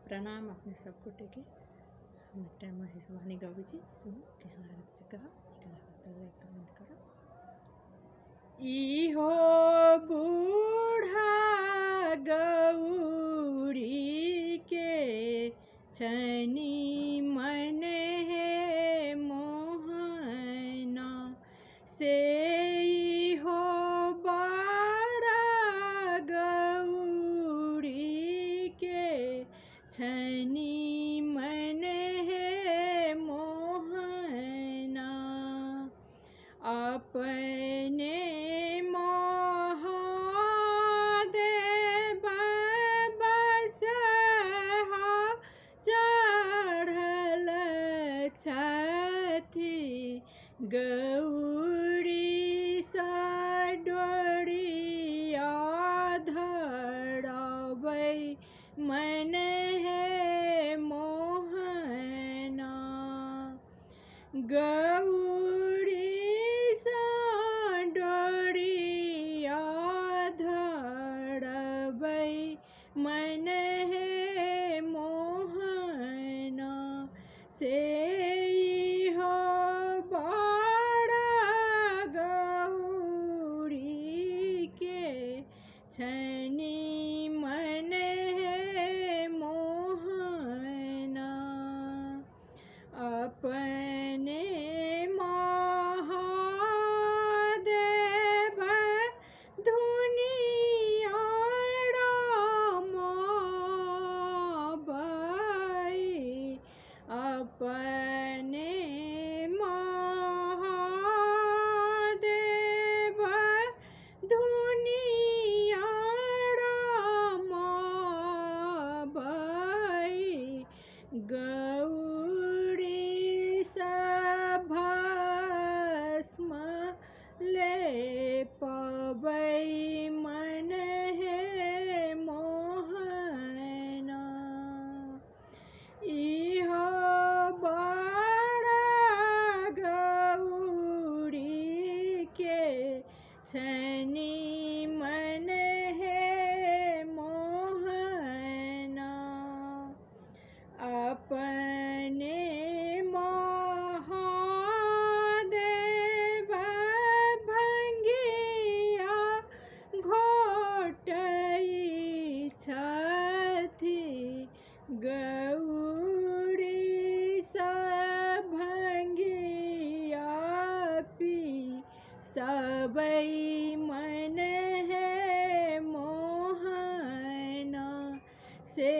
प्रणाम अपने सबको टेके टाइम हिस्वानी गाऊची सुन के करो कमेंट करो। इहो बूढ़ा गौरी के छनी मन है मोहना से इहो बड़ा गौरी के छनी मन है मोहना अपने महादेव बसहा चढ़ल छथि गौरी सा डोरिया धरबै मन है मोहना गौरी सा डोरिया धरबै मन है मोहना से इहो बड़ा गौरी के छनी मन है मोहना अपने महादेव धुनिया रमाबै अपने महादेव धुनिया रमाबै गौरी भस्म लेपबै मन है मोहना इहो बड़ा गौरी के छनी मन है मोहना अपने महादेव भंगिया घोटै छथि गौरी सा भंगिया पी सबै मन है मोहना से